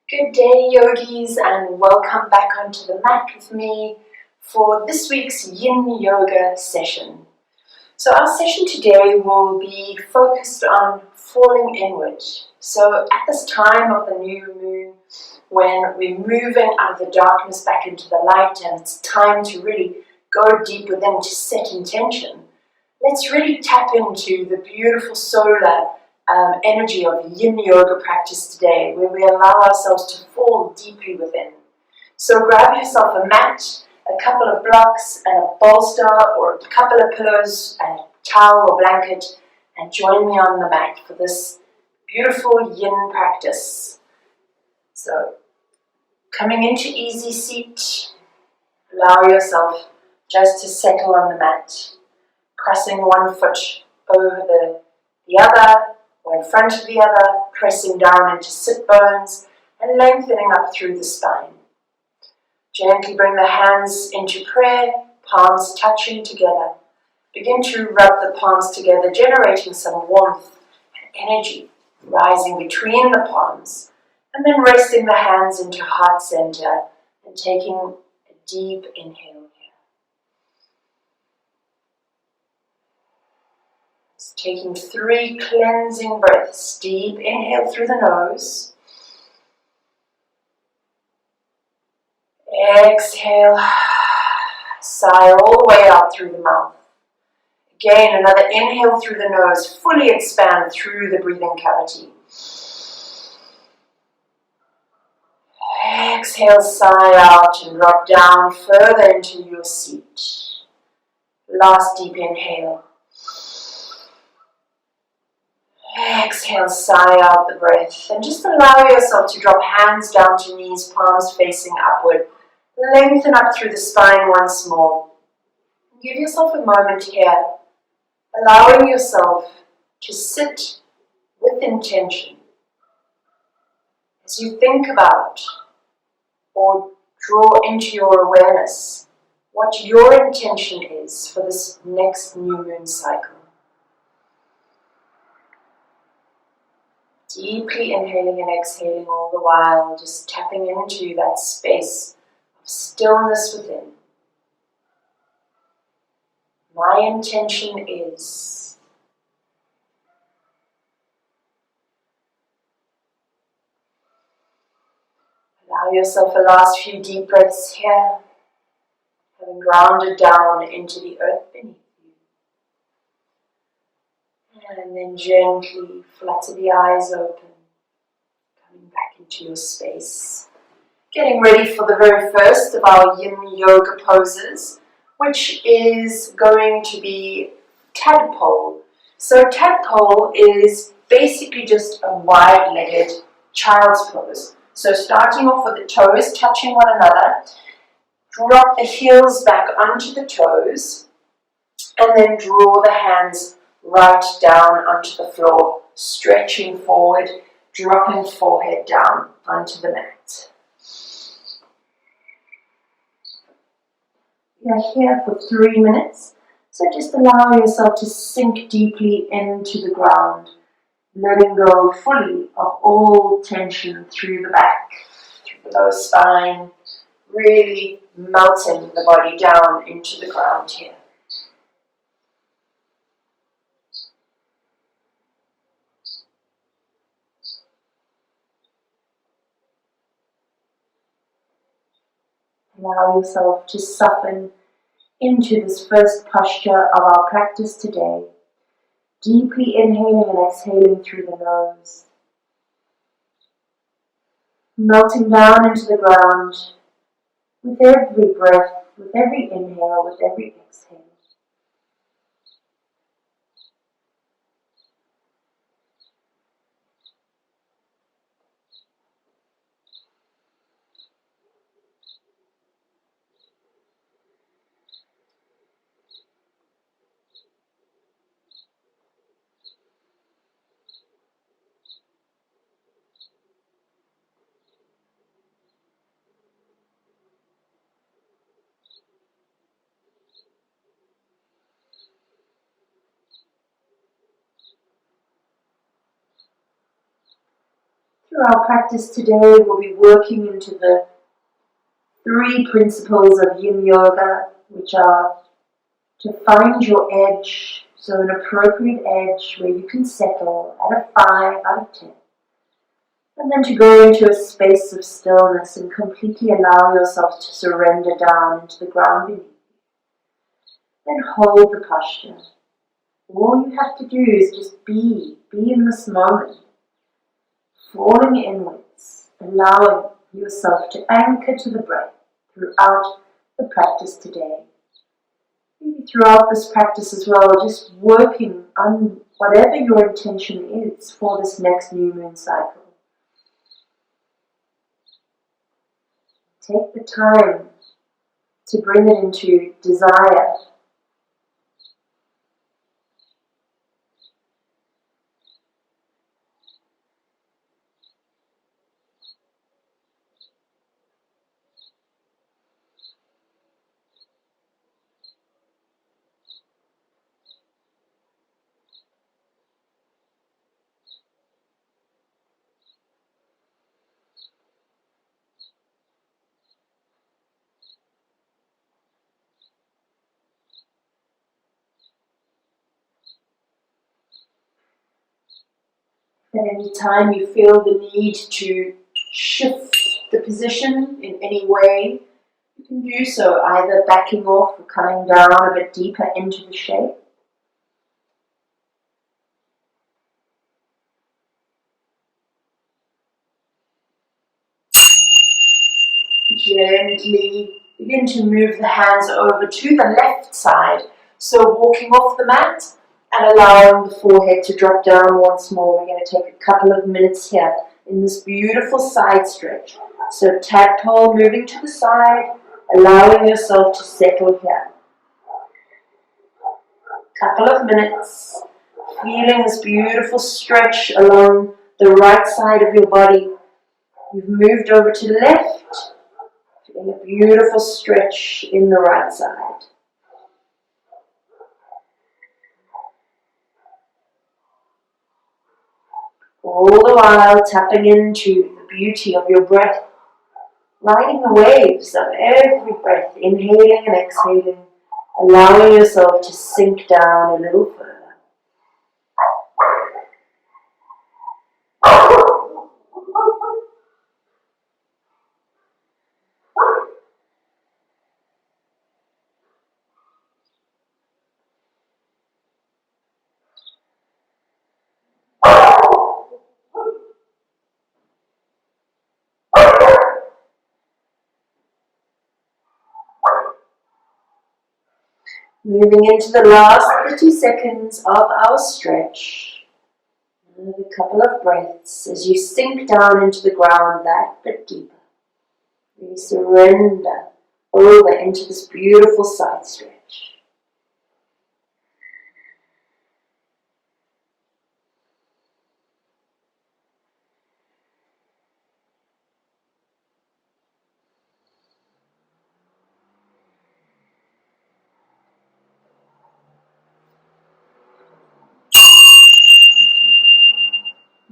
Good day, yogis, and welcome back onto the mat with me for this week's Yin Yoga session. So our session today will be focused on falling inward. So at this time of the new moon, when we're moving out of the darkness back into the light and it's time to really go deep within to set intention, let's really tap into the beautiful solar energy of Yin Yoga practice today, where we allow ourselves to fall deeply within. So grab yourself a mat, a couple of blocks and a bolster or a couple of pillows and a towel or blanket, and join me on the mat for this beautiful Yin practice. So coming into easy seat, allow yourself just to settle on the mat, crossing one foot over the other, or in front of the other, pressing down into sit bones and lengthening up through the spine. Gently bring the hands into prayer, palms touching together. Begin to rub the palms together, generating some warmth and energy rising between the palms, and then resting the hands into heart center and taking a deep inhale. Taking 3 cleansing breaths. Deep inhale through the nose. Exhale. Sigh all the way out through the mouth. Again, another inhale through the nose. Fully expand through the breathing cavity. Exhale, sigh out and drop down further into your seat. Last deep inhale. Exhale, sigh out the breath, and just allow yourself to drop hands down to knees, palms facing upward. Lengthen up through the spine once more. Give yourself a moment here, allowing yourself to sit with intention. As you think about or draw into your awareness what your intention is for this next new moon cycle. Deeply inhaling and exhaling all the while, just tapping into that space of stillness within. My intention is. Allow yourself a last few deep breaths here, having grounded down into the earth beneath you. And then gently flutter the eyes open, coming back into your space. Getting ready for the very first of our Yin Yoga poses, which is going to be tadpole. So tadpole is basically just a wide-legged child's pose. So starting off with the toes touching one another, drop the heels back onto the toes, and then draw the hands right down onto the floor, stretching forward, dropping forehead down onto the mat. We are here for 3 minutes, so just allow yourself to sink deeply into the ground, letting go fully of all tension through the back, through the lower spine, really melting the body down into the ground here. Allow yourself to soften into this first posture of our practice today. Deeply inhaling and exhaling through the nose. Melting down into the ground with every breath, with every inhale, with every exhale. Through our practice today, we'll be working into the 3 principles of Yin Yoga, which are to find your edge, so an appropriate edge where you can settle at a 5 out of 10. And then to go into a space of stillness and completely allow yourself to surrender down into the ground beneath you. Then hold the posture. All you have to do is just be in this moment, falling inwards, allowing yourself to anchor to the breath throughout the practice today. Maybe throughout this practice as well, just working on whatever your intention is for this next new moon cycle. Take the time to bring it into desire. At any time you feel the need to shift the position in any way, you can do so either backing off or coming down a bit deeper into the shape. Gently begin to move the hands over to the left side, so walking off the mat and allowing the forehead to drop down once more. We're going to take a couple of minutes here in this beautiful side stretch. So tadpole moving to the side, allowing yourself to settle here. Couple of minutes, feeling this beautiful stretch along the right side of your body. You've moved over to the left, feeling a beautiful stretch in the right side. All the while tapping into the beauty of your breath, riding the waves of every breath, inhaling and exhaling, allowing yourself to sink down a little further. Moving into the last 30 seconds of our stretch. Another couple of breaths as you sink down into the ground that bit deeper. You surrender over into this beautiful side stretch.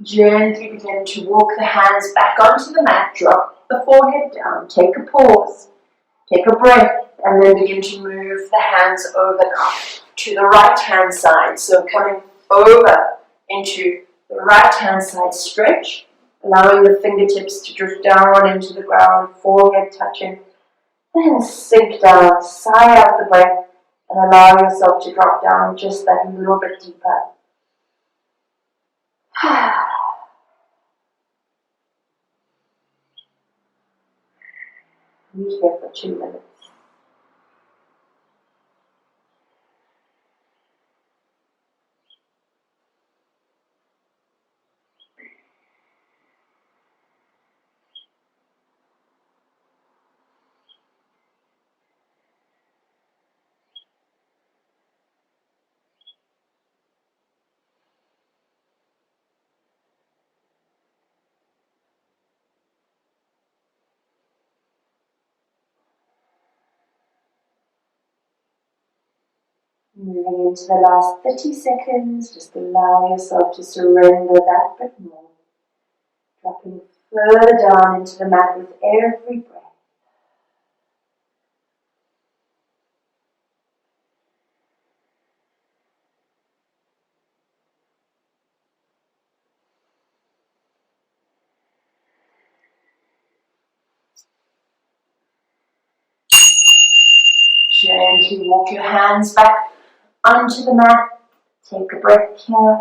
Gently begin to walk the hands back onto the mat, drop the forehead down, take a pause, take a breath, and then begin to move the hands over now to the right hand side. So coming over into the right hand side stretch, allowing the fingertips to drift down into the ground, forehead touching, then sink down, sigh out the breath, and allow yourself to drop down just that little bit deeper. Be here for 2 minutes. Moving into the last 30 seconds, just allow yourself to surrender that bit more. dropping further down into the mat with every breath. Gently walk your hands back onto the mat. Take a breath here.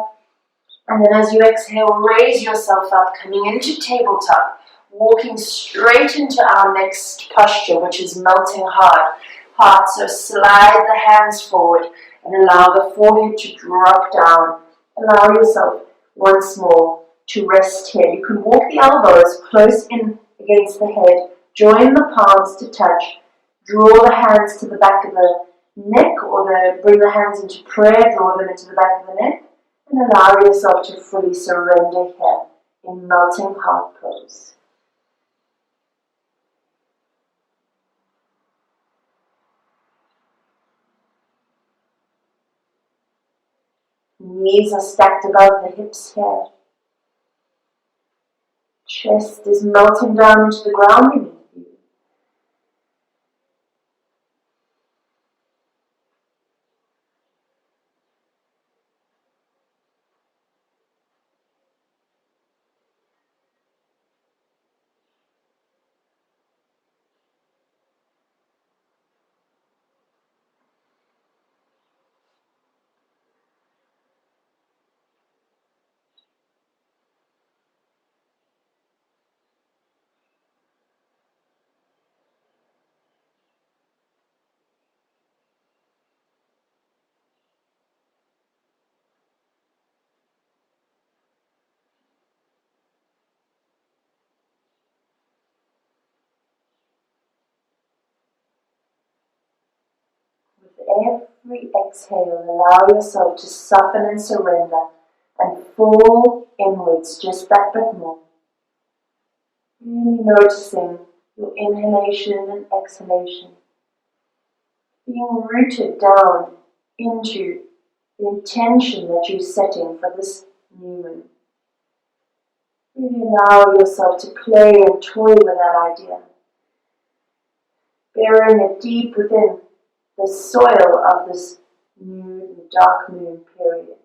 And then as you exhale, raise yourself up, coming into tabletop, walking straight into our next posture, which is melting heart. So slide the hands forward and allow the forehead to drop down. Allow yourself once more to rest here. You can walk the elbows close in against the head, join the palms to touch, draw the hands to the back of the neck, or bring the hands into prayer, draw them into the back of the neck, and allow yourself to fully surrender here in melting heart pose. Knees are stacked above the hips here. Chest is melting down into the ground beneath you. With every exhale, allow yourself to soften and surrender and fall inwards just that bit more. Really noticing your inhalation and exhalation, being rooted down into the intention that you're setting for this new moon. Really allow yourself to play and toy with that idea, burying it deep within the soil of this new dark moon period.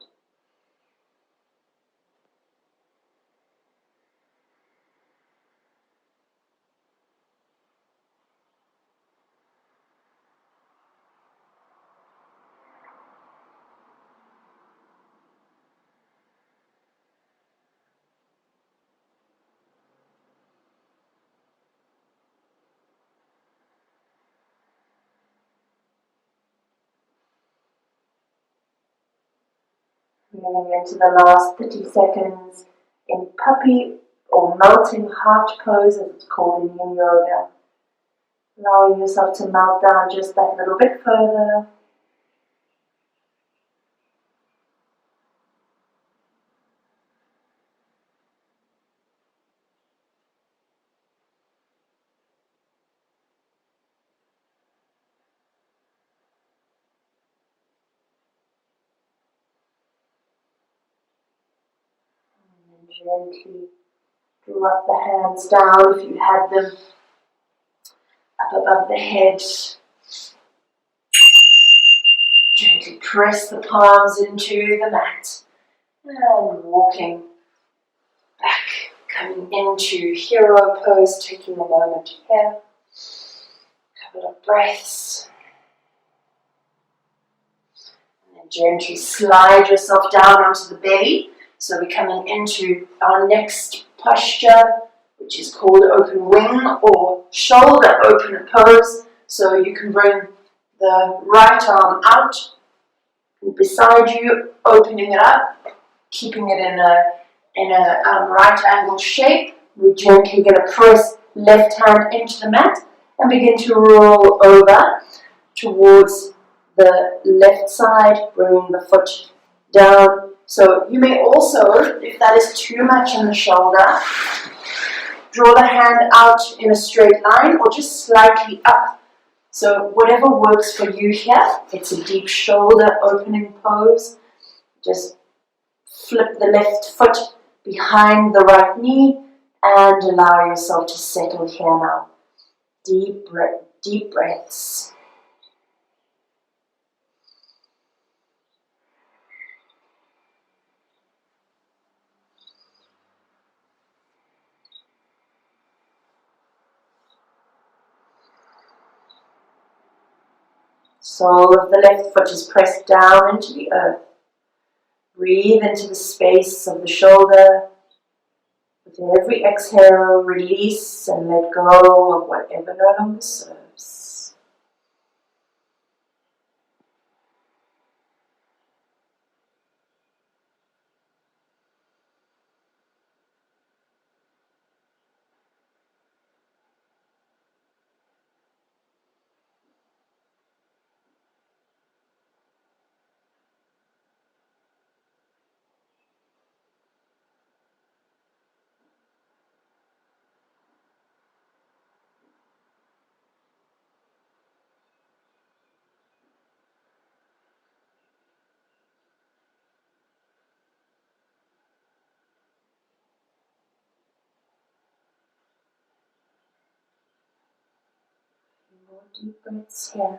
Moving into the last 30 seconds in puppy or melting heart pose, as it's called in Yin Yoga. Allowing yourself to melt down just that little bit further. And gently drop the hands down if you had them up above the head. Gently press the palms into the mat and walking back, coming into hero pose, taking a moment here. Couple of breaths. And then gently slide yourself down onto the belly. So we're coming into our next posture, which is called open wing or shoulder open pose. So you can bring the right arm out and beside you, opening it up, keeping it in a right angle shape. We're gently going to press left hand into the mat and begin to roll over towards the left side, bringing the foot down. So you may also, if that is too much in the shoulder, draw the hand out in a straight line or just slightly up. So whatever works for you here. It's a deep shoulder opening pose. Just flip the left foot behind the right knee And allow yourself to settle here now. Deep breaths. Sole of the left foot is pressed down into the earth. Breathe into the space of the shoulder. With every exhale, release and let go of whatever no longer serves. More deep breaths here.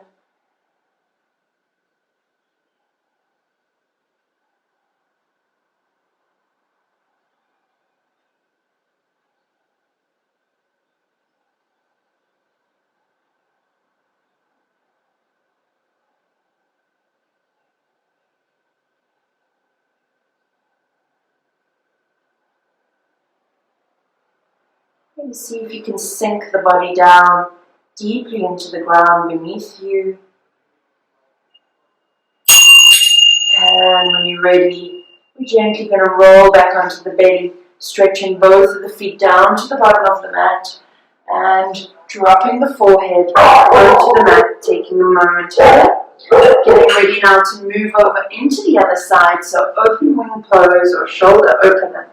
And see if you can sink the body down deeply into the ground beneath you. And when you're ready, we're gently going to roll back onto the belly, stretching both of the feet down to the bottom of the mat and dropping the forehead onto the mat, taking a moment here. Getting ready now to move over into the other side, so open wing pose or shoulder opener.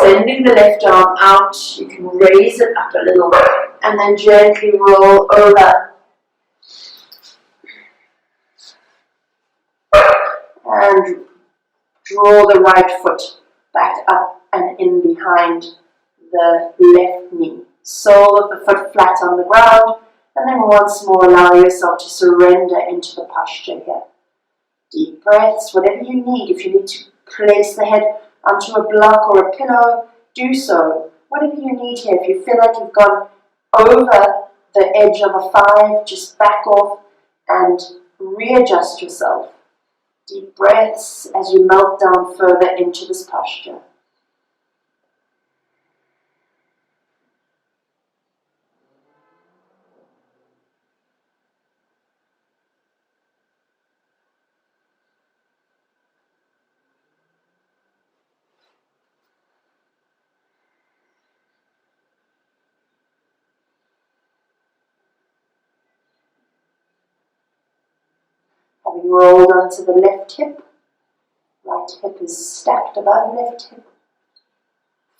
Sending the left arm out, you can raise it up a little and then gently roll over. And draw the right foot back up and in behind the left knee. Sole of the foot flat on the ground, and then once more allow yourself to surrender into the posture here. Deep breaths, whatever you need. If you need to place the head onto a block or a pillow, do so. Whatever you need here. If you feel like you've gone over the edge of a 5, just back off and readjust yourself. Deep breaths as you melt down further into this posture. Having rolled onto the left hip, right hip is stacked above left hip.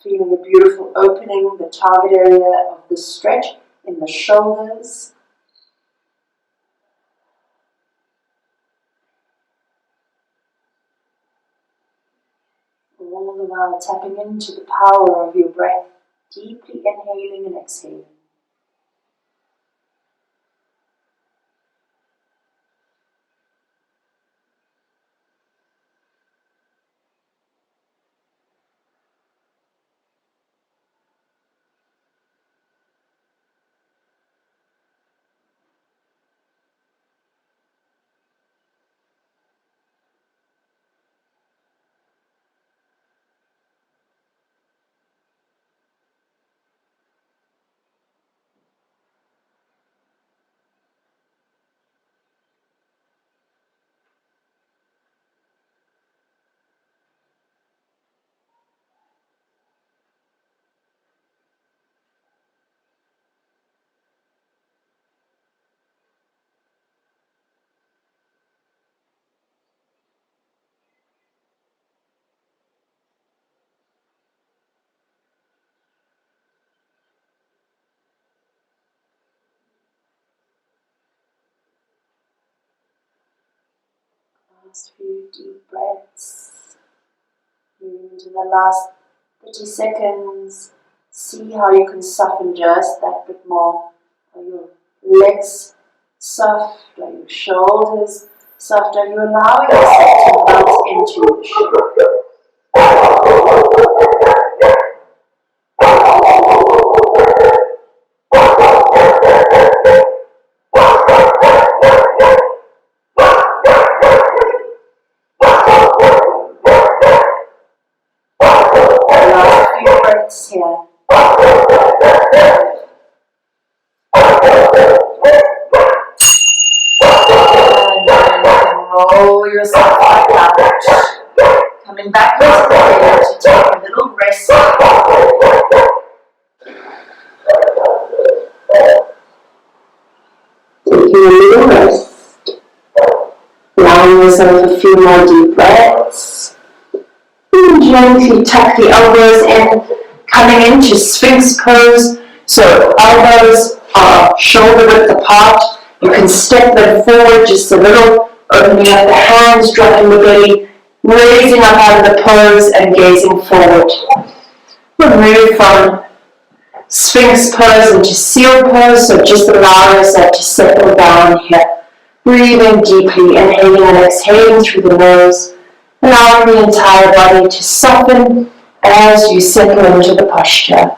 Feeling a beautiful opening, the target area of the stretch in the shoulders. All the while tapping into the power of your breath, deeply inhaling and exhaling. Last few deep breaths. Moving to the last 30 seconds. See how you can soften just that bit more. Are your legs soft? Are your shoulders soft? Are you allowing yourself to melt into the shoulder? Last few breaths here. And then you can roll yourself back out. Coming back into the bed to take a little rest. Taking a little rest. Allowing yourself a few more deep breaths. And gently tuck the elbows in, coming into Sphinx pose. So elbows are shoulder width apart. You can step them forward just a little, opening up the hands, dropping the belly, raising up out of the pose and gazing forward. We'll move from Sphinx pose into seal pose, so just allow yourself to settle down here. Breathing deeply, inhaling and exhaling through the nose, allowing the entire body to soften as you settle into the posture.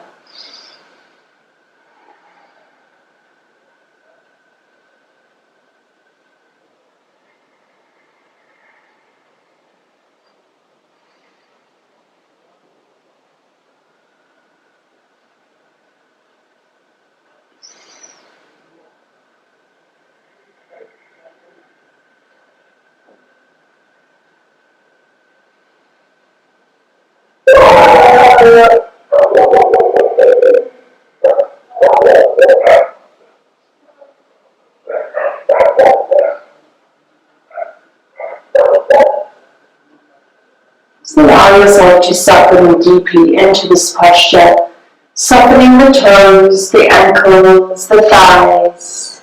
So allow yourself to soften deeply into this posture, softening the toes, the ankles, the thighs,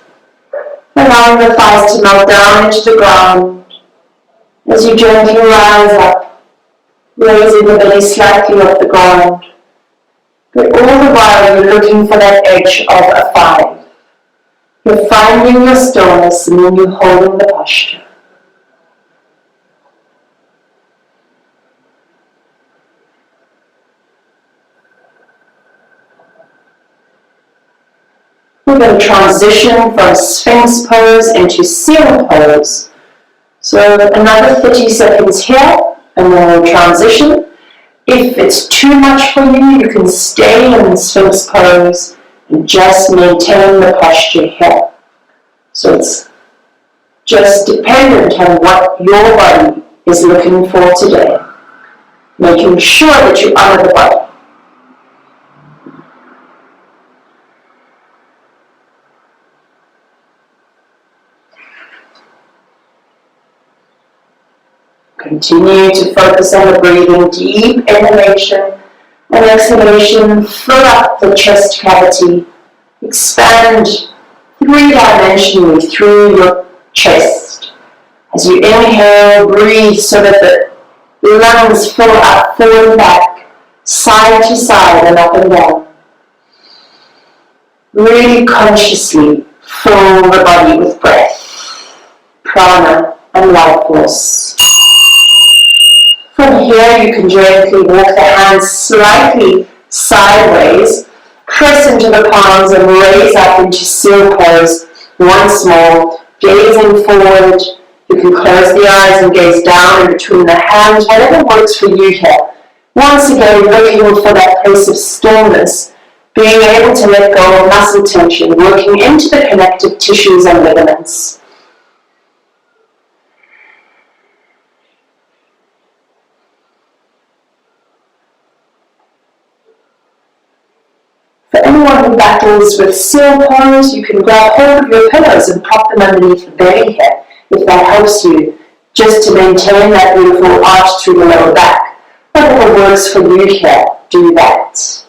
allowing the thighs to melt down into the ground as you gently rise up, raising the belly slightly off the ground. But all the while you're looking for that edge of a 5. You're finding your stillness and then you're holding the posture. We're going to transition from Sphinx pose into seal pose. So another 30 seconds here and then we'll transition. If it's too much for you, you can stay in Sphinx pose and just maintain the posture here. So it's just dependent on what your body is looking for today. Making sure that you honor the body. Continue to focus on the breathing, deep inhalation and exhalation. Fill up the chest cavity. Expand 3-dimensionally through your chest. As you inhale, breathe so that the lungs fill up, forward and back, side to side and up and down. Really consciously fill the body with breath, prana and life force. From here you can gently walk the hands slightly sideways, press into the palms and raise up into seal pose once more, gazing forward. You can close the eyes and gaze down in between the hands, whatever works for you here. Once again, looking for that place of stillness, being able to let go of muscle tension, working into the connective tissues and ligaments. For anyone who battles with seal pose, you can grab hold of your pillows and prop them underneath the belly here, if that helps you, just to maintain that beautiful arch through the lower back. Whatever works for you here, do that.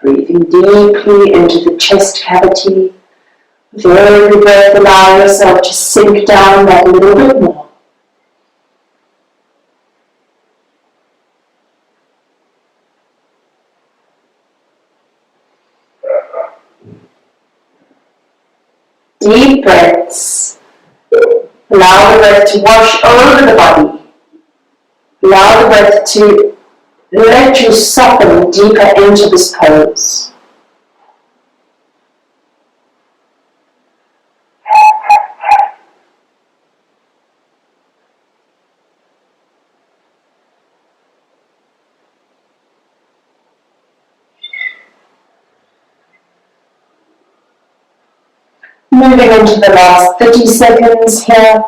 Breathing deeply into the chest cavity. With every breath, allow yourself to sink down that little bit more. Deep breaths. Allow the breath to wash over the body. Allow the breath to let you soften deeper into this pose. Moving into the last 30 seconds here,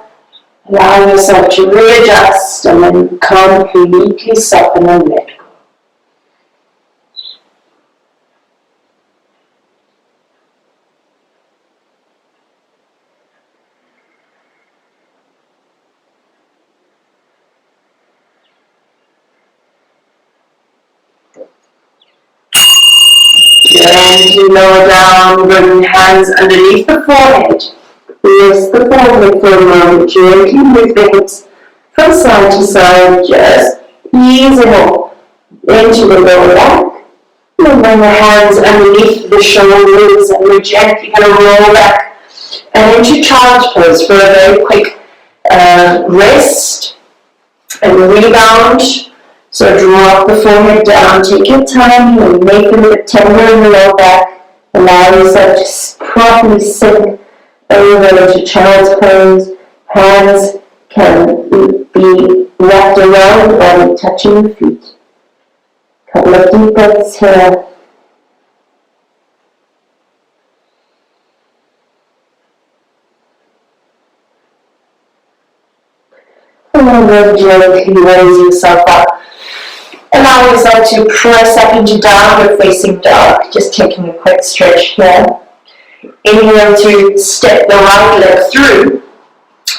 allow yourself to readjust and then completely soften and let go. Gently lower down, bring hands underneath the forehead. Rest the forehead for a moment. Gently move the hips from side to side, just easing up into the lower back. And bring the hands underneath the shoulders and we're gently going to roll back and into child's pose for a very quick rest and rebound. So drop the forehead down, take your time and make a little tender in the lower back. Allow yourself to properly sink over into child's pose. Hands can be wrapped around the body, touching the feet. Couple of deep breaths here. And then gently raise yourself up. Allow yourself to press up into downward facing dog. Just taking a quick stretch here. Inhale to step the right leg through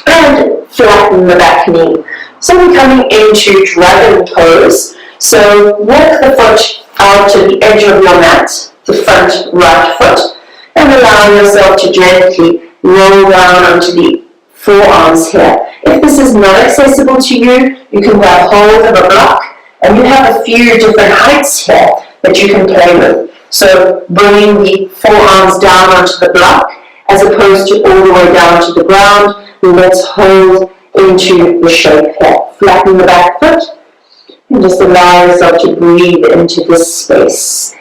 and flatten the back knee. So we're coming into dragon pose. So walk the foot out to the edge of your mat, the front right foot, and allow yourself to gently roll down onto the forearms here. If this is not accessible to you, you can grab hold of a block, and you have a few different heights here that you can play with. So bringing the forearms down onto the block, as opposed to all the way down to the ground, let's hold into the shape here. Flatten the back foot, and just allow yourself to breathe into this space.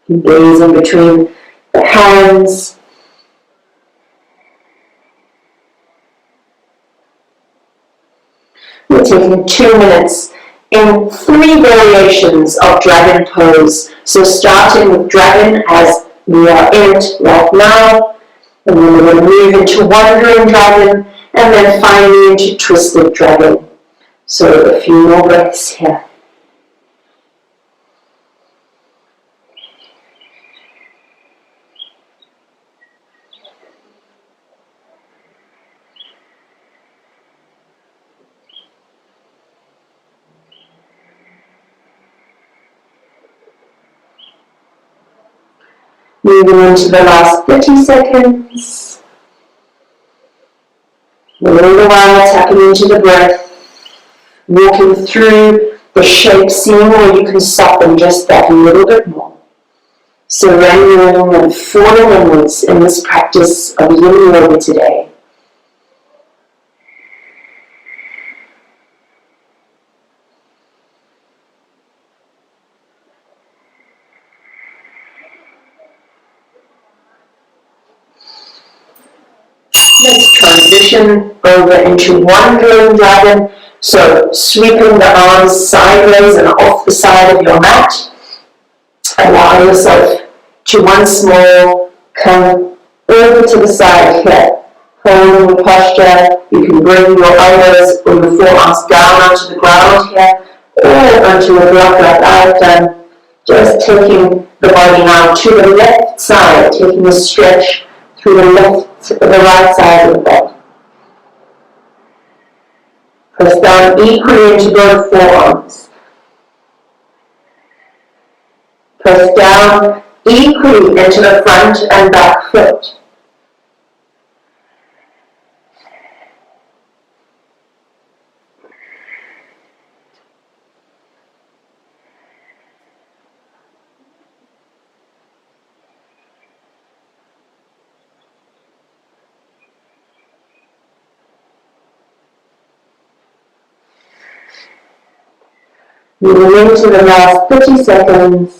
Gazing between the hands. We're taking 2 minutes in 3 variations of dragon pose. So starting with dragon as we are in it right now, and then we're going to move into wandering dragon, and then finally into twisted dragon. So a few more breaths here. Moving into the last 30 seconds. All the while tapping into the breath, walking through the shape, seeing where you can soften just that a little bit more. Surrendering and falling inwards in this practice of Yin Yoga today. Let's transition over into wandering dragon. So sweeping the arms sideways and off the side of your mat. Allow yourself to once more come over to the side here. Holding the posture, you can bring your elbows or your forearms down onto the ground here, or onto a block like I've done. Just taking the body now to the left side, taking a stretch through the right side of the body. Press down equally into both forearms. Press down equally into the front and back foot. Moving into the last 30 seconds.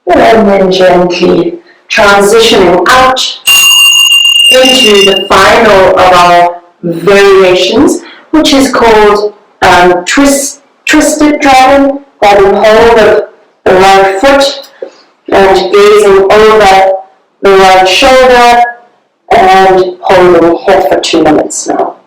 And then gently transitioning out into the final of our variations, which is called Twisted Dragon, grabbing hold of the right foot and gazing over the right shoulder and holding here for 2 minutes now.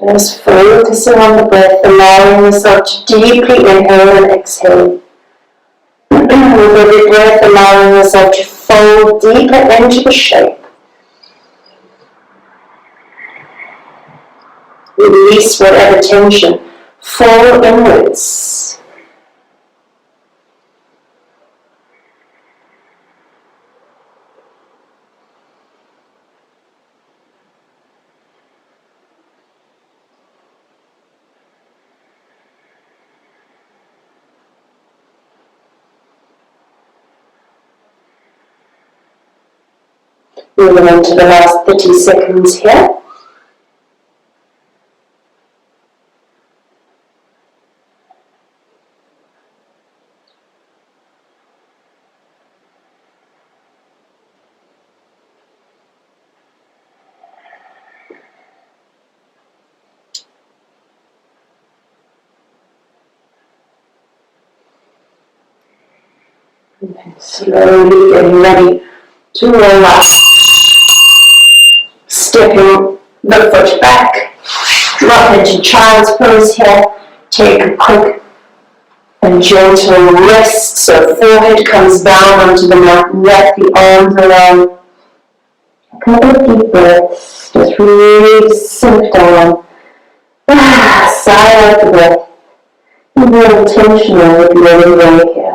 Just focusing on the breath, allowing yourself to deeply inhale and exhale. With every breath, allowing yourself to fold deeper into the shape. Release whatever tension. Fall inwards. Moving into the last 30 seconds here. And then slowly getting ready to roll up. Stepping the foot back. Drop into child's pose here. Take a quick and gentle rest, so forehead comes down onto the mat, wrap the arms around. A couple of deep breaths, just really sink down. Sigh out the breath. Be more intentional with your way here.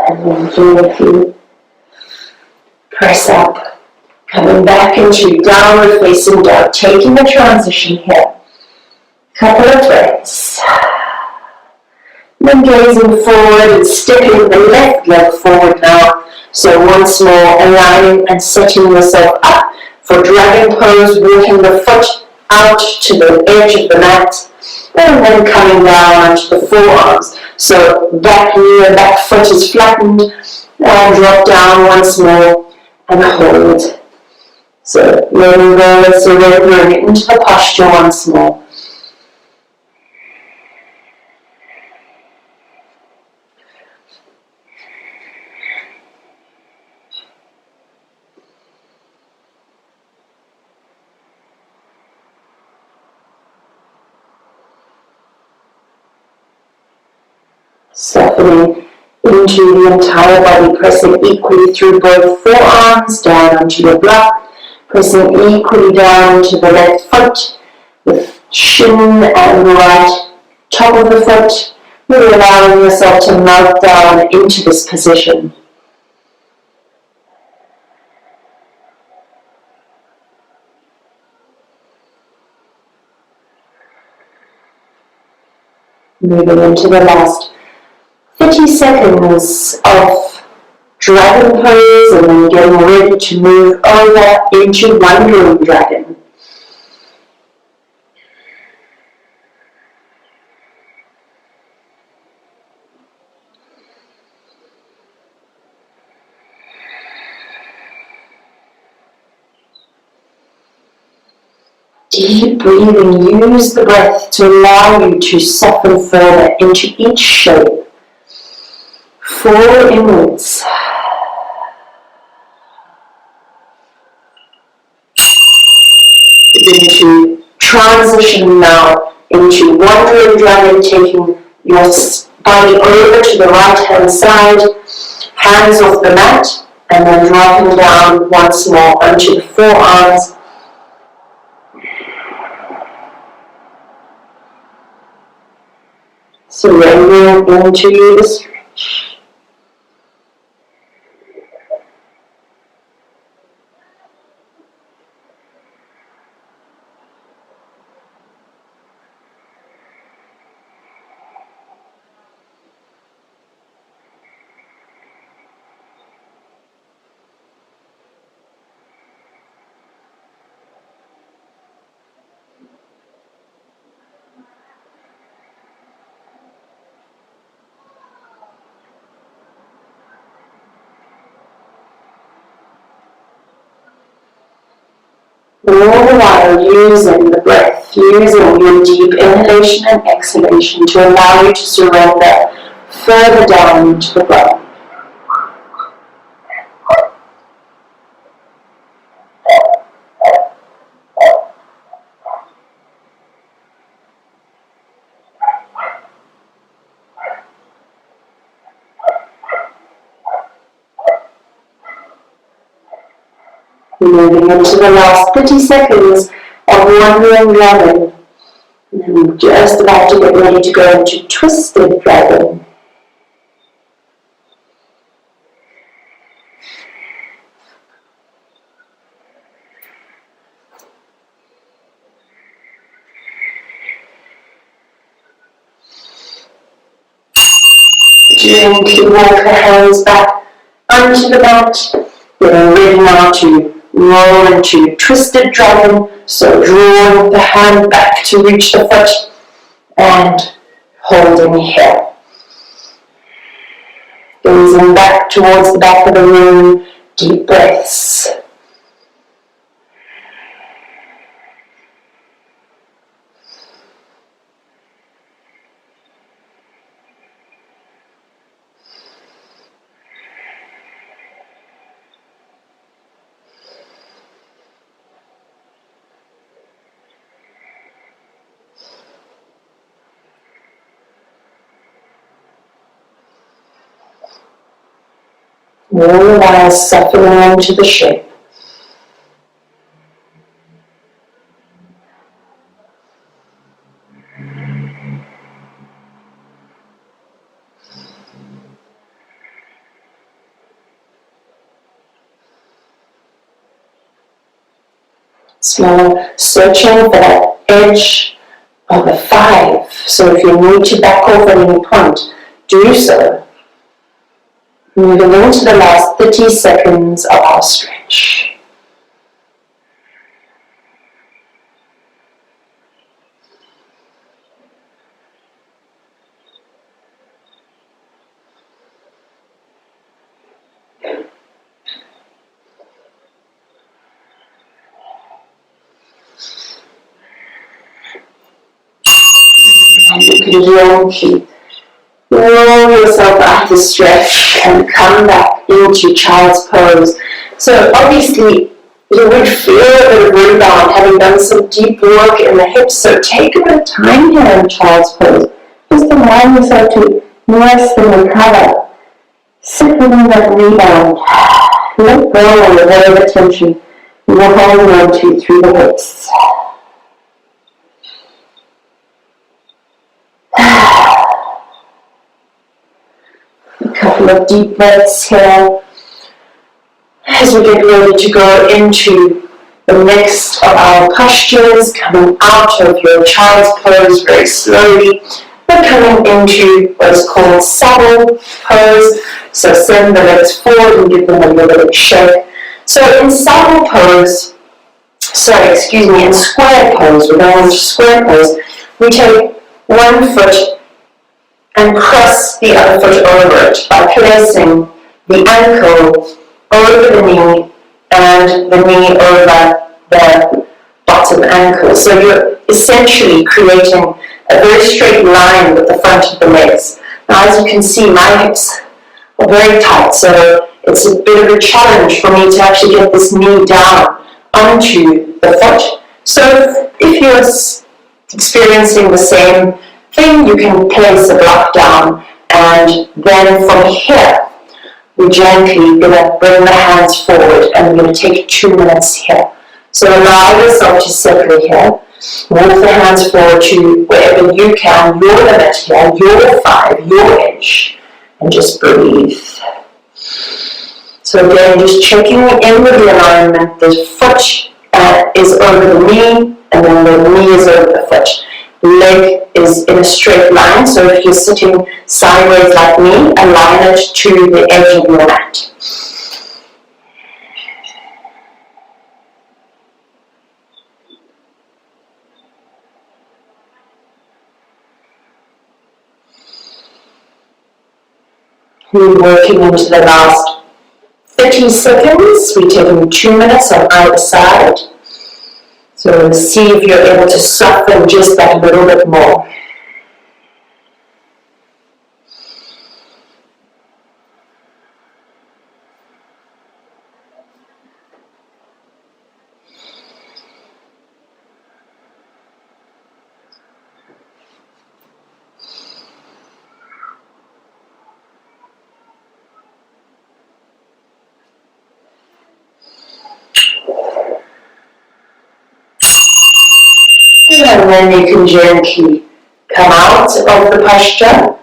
And then gently press up, coming back into downward facing dog, taking the transition here. Couple of breaths. Then gazing forward and stepping the left leg forward now. So once more aligning and setting yourself up for dragon pose, walking the foot out to the edge of the mat. And then coming down onto the forearms. So back knee and back foot is flattened. And drop down once more and hold. So letting go, surrendering into the posture once more. Softening into the entire body, pressing equally through both forearms, down onto your block, pressing equally down to the left foot, the shin and the right top of the foot, really allowing yourself to melt down into this position. Moving into the last 30 seconds of dragon pose, and then getting ready to move over into wandering dragon. Deep breathing, use the breath to allow you to soften further into each shape. Fall inwards. Begin to transition now into wandering dragon, taking your body over to the right hand side, hands off the mat, and then dropping down once more onto the forearms. Surrendering into the stretch. All the while using the breath, using your deep inhalation and exhalation to allow you to surrender further down into the body. Moving into the last 30 seconds of wandering dragon. And then we're just about to get ready to go into twisted dragon. Gently walk the hands back onto the mat. Getting ready now to roll into twisted dragon. So drawing the hand back to reach the foot and holding here. Gazing back towards the back of the room, deep breaths. All the while softening into the shape. So now searching for that edge of a 5. So if you need to back off at any point, do so. Moving into the last 30 seconds of our stretch. And you can gently roll yourself out the stretch and come back into child's pose. So obviously you would feel a bit of rebound having done some deep work in the hips. So take a bit of time here in child's pose. Just allow yourself to rest and recover. Sit within that rebound. Let go of whatever tension you were holding on to through the hips. A couple of deep breaths here as we get ready to go into the next of our postures, coming out of your child's pose very slowly, but coming into what is called saddle pose. So send the legs forward and give them a little bit of shake. So in saddle pose, in square pose, we're going into square pose, we take one foot and cross the other foot over it by placing the ankle over the knee and the knee over the bottom ankle. So you're essentially creating a very straight line with the front of the legs. Now, as you can see, my hips are very tight, so it's a bit of a challenge for me to actually get this knee down onto the foot. So if you're experiencing the same thing, you can place a block down, and then from here, we're gently going to bring the hands forward, and we're going to take 2 minutes here. So allow yourself to settle here. Move the hands forward to wherever you can, your limit here, your 5, your edge, and just breathe. So again, just checking in with the alignment. The foot is over the knee, and then the knee is over the foot. Leg is in a straight line, so if you're sitting sideways like me, align it to the edge of your mat. We're working into the last 30 seconds. We're taking 2 minutes on either side. So see if you're able to soften just that little bit more. And then you can gently come out of the posture,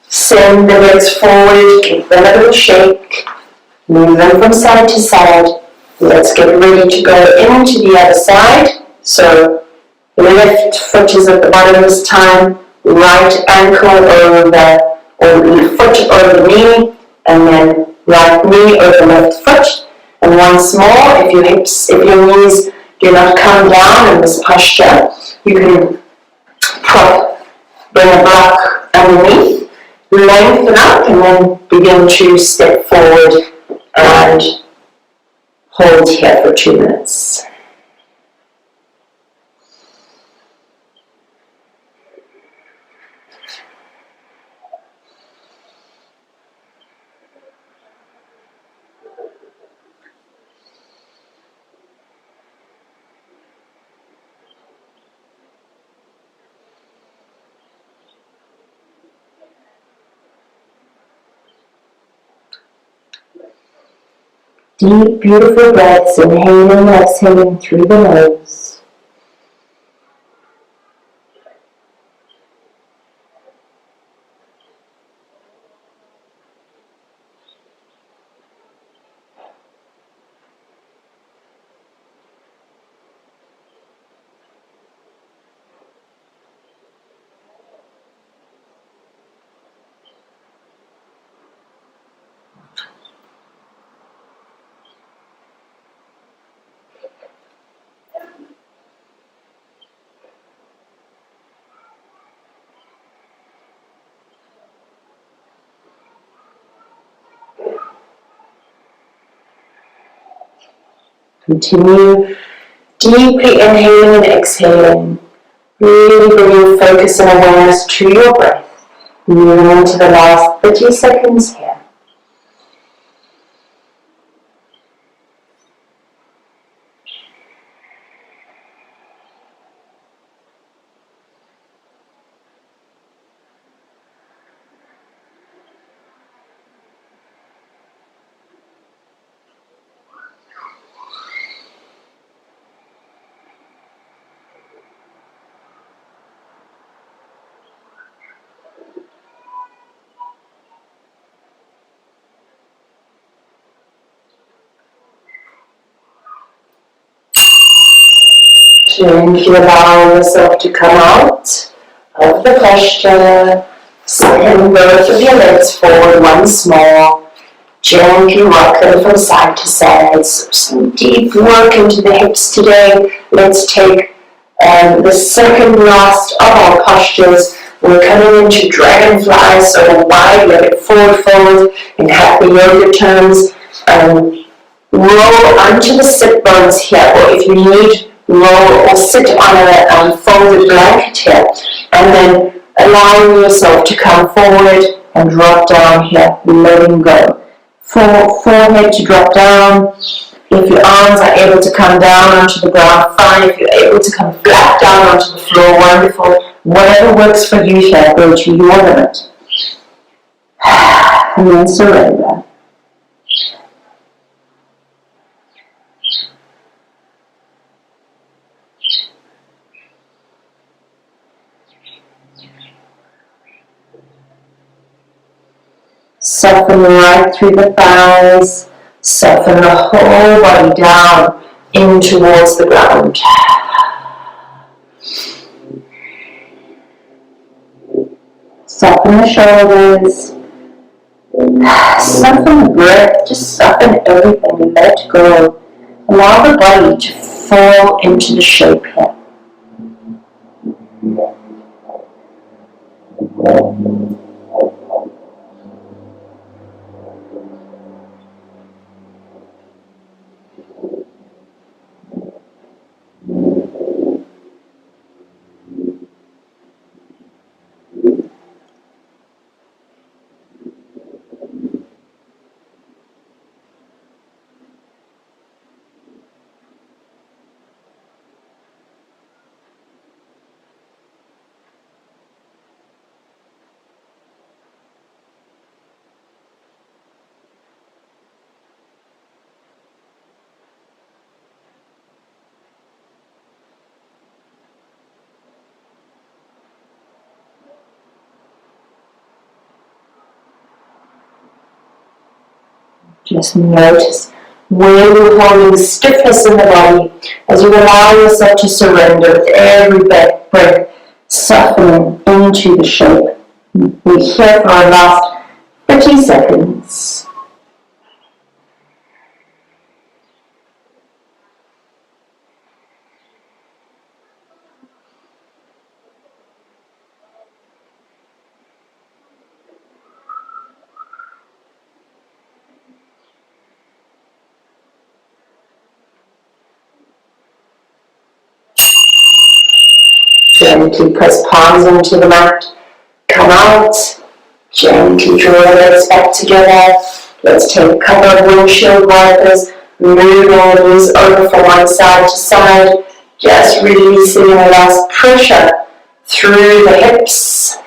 send the legs forward, give them a little shake, move them from side to side. Let's get ready to go into the other side. So the left foot is at the bottom this time, right ankle over the, or the foot over the knee, and then right knee over left foot. And once more, if your knees do not come down in this posture, you can bring a block underneath, lengthen up, and then begin to step forward and hold here for 2 minutes. Deep, beautiful breaths, inhaling and exhaling through the nose. Continue deeply inhaling and exhaling, really bringing focus and awareness to your breath. Moving into the last 30 seconds here. Gently allow yourself to come out of the posture. Send both of your legs forward once more. Gently rock them from side to side. So some deep work into the hips today. Let's take the second last of our postures. We're coming into dragonfly, so wide-legged forward fold in happy yoga terms. Roll onto the sit bones here, or if you need, roll or sit on a folded blanket here, and then allowing yourself to come forward and drop down here, letting go. Forehead to drop down. If your arms are able to come down onto the ground, fine. If you're able to come flat down onto the floor, wonderful. Whatever works for you here, go to your limit. And then surrender. Soften right through the thighs. Soften the whole body down in towards the ground. Soften the shoulders. Soften the breath. Just soften everything and let go. Allow the body to fall into the shape here. Just notice where you're holding stiffness in the body as you allow yourself to surrender with every breath, softening into the shape. We're here for our last 30 seconds. Gently press palms into the mat. Come out. Gently draw the legs back together. Let's take a couple of windshield wipers. Move all these over from one side to side. Just releasing the last pressure through the hips.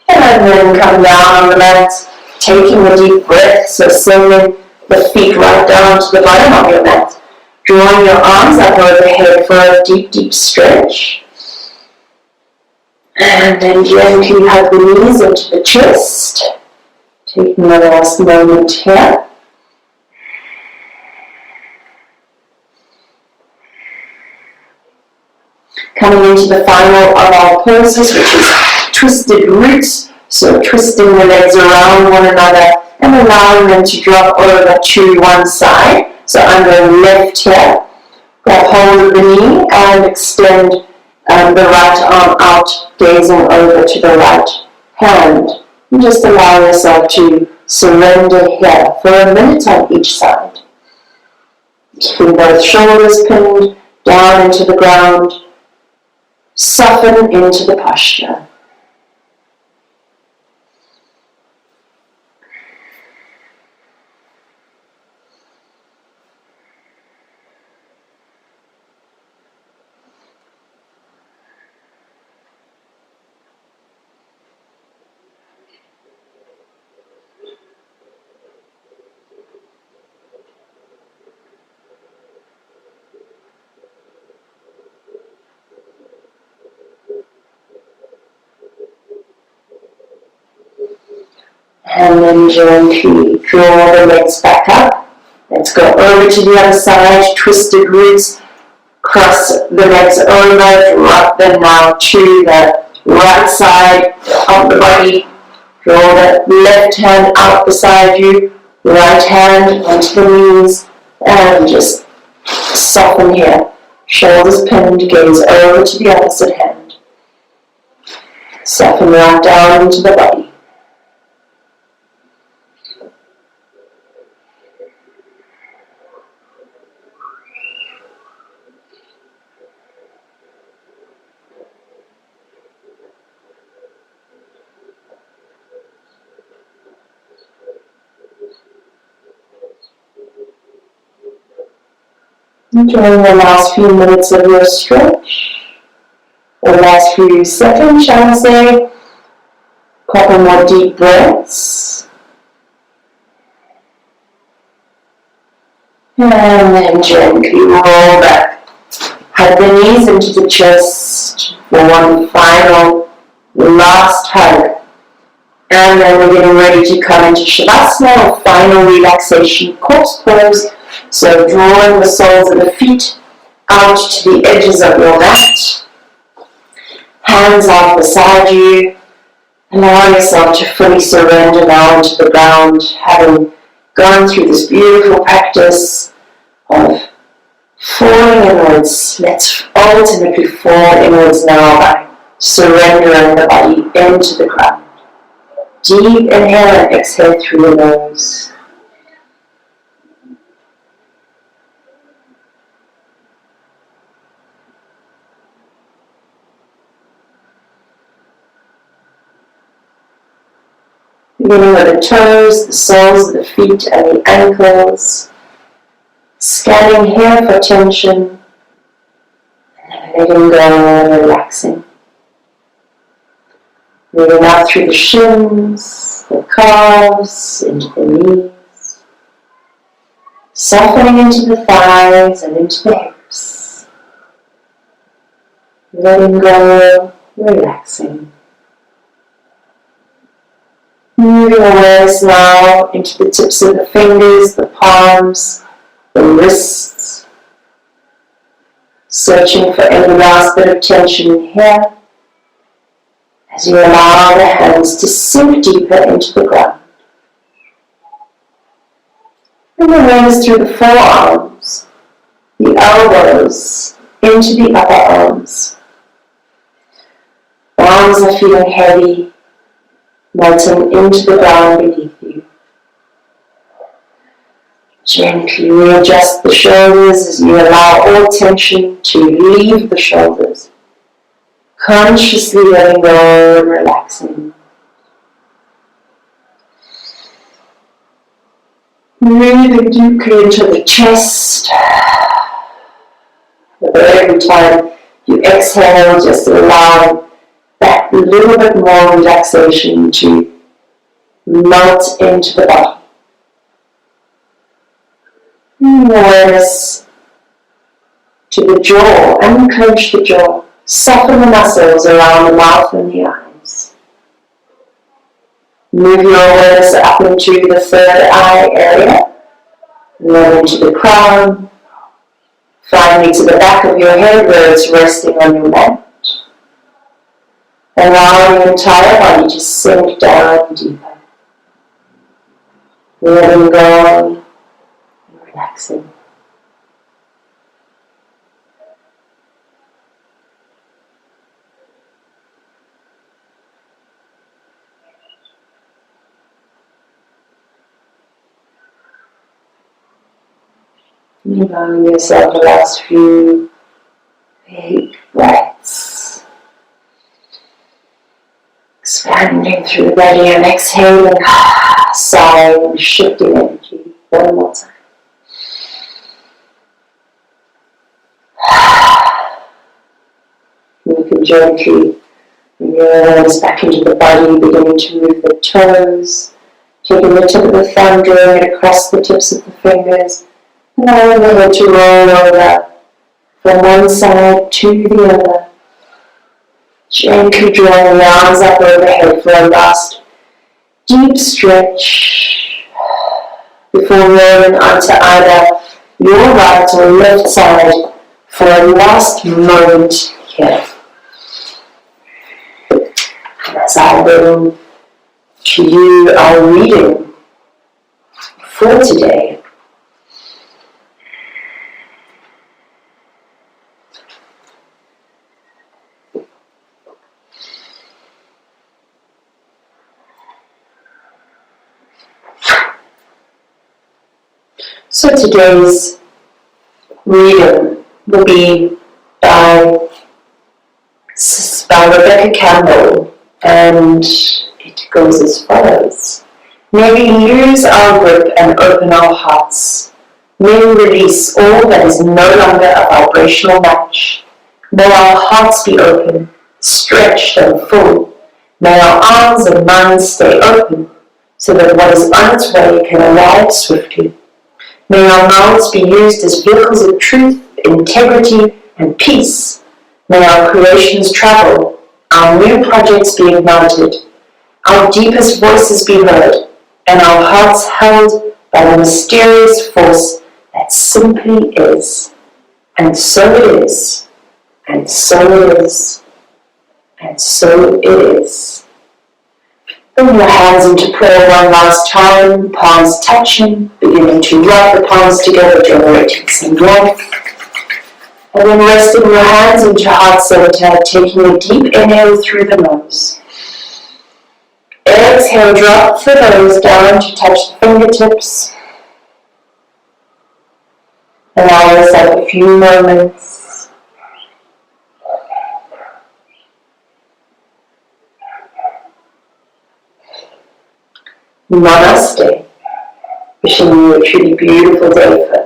And then come down on the mat, taking a deep breath, so sending the feet right down to the bottom of your mat. Drawing your arms up overhead for a deep, deep stretch. And then gently hug the knees into the chest. Taking the last moment here. Coming into the final of our poses, which is twisted roots. So twisting the legs around one another and allowing them to drop over to one side. So I'm going left here. Grab hold of the knee and extend the right arm out, gazing over to the right hand. And just allow yourself to surrender here for a minute on each side. Keeping both shoulders pinned down into the ground. Soften into the posture. And then gently draw the legs back up. Then Let's go over to the other side, twisted roots. Cross the legs over, drop them now to the right side of the body. Draw the left hand out beside you, right hand onto the knees, and just soften here. Shoulders pinned, gaze over to the opposite hand. Soften right down into the body. Enjoying the last few minutes of your stretch, or last few seconds, shall I say. Couple more deep breaths. And then gently roll back. Hug the knees into the chest for one final, last hug. And then we're getting ready to come into Shavasana, or final relaxation, corpse pose. So drawing the soles of the feet out to the edges of your mat. Hands out beside you. Allow yourself to fully surrender now into the ground, having gone through this beautiful practice of falling inwards. Let's ultimately fall inwards now by surrendering the body into the ground. Deep inhale and exhale through the nose. Beginning with the toes, the soles of the feet and the ankles. Scanning here for tension. And then letting go and relaxing. Moving out through the shins, the calves, into the knees. Softening into the thighs and into the hips. Letting go, relaxing. Moving awareness now into the tips of the fingers, the palms, the wrists. Searching for any last bit of tension here as you allow the hands to sink deeper into the ground. And awareness through the forearms, the elbows, into the upper arms. Arms are feeling heavy, melting into the ground beneath you. Gently readjust the shoulders as you allow all tension to leave the shoulders. Consciously letting go and relaxing. Breathing deeply into the chest. But every time you exhale, just allow that little bit more relaxation to melt into the body. Awareness to the jaw, unclench the jaw. Soften the muscles around the mouth and the eyes. Move your awareness up into the third eye area, and then into the crown, finally to the back of your head where it's resting on your mat. Allow your entire body to sink down deeper. Letting go and relaxing. Allowing yourself the last few big breaths. Expanding through the body and exhaling, sighing, shifting energy. One more time. You can gently bring your awareness back into the body, beginning to move the toes, taking the tip of the thumb, drawing it across the tips of the fingers. Allowing the head to roll over from one side to the other. Gently drawing the arms up overhead for a last deep stretch. before rolling onto either your right or left side for a last moment here. And as I bring to you our reading for today, so today's reading will be by Rebecca Campbell, and it goes as follows. May we lose our grip and open our hearts. May we release all that is no longer a vibrational match. May our hearts be open, stretched and full. May our arms and minds stay open so that what is on its way can arrive swiftly. May our mouths be used as vehicles of truth, integrity, and peace. May our creations travel, our new projects be ignited, our deepest voices be heard, and our hearts held by the mysterious force that simply is. And so it is, and so it is, and so it is. Bring your hands into prayer one last time, palms touching, beginning to rub the palms together, generating some warmth. And then resting your hands into heart center, taking a deep inhale through the nose. Exhale, drop the nose down to touch the fingertips. Allow yourself a few moments. Namaste. Wishing you a truly beautiful day first.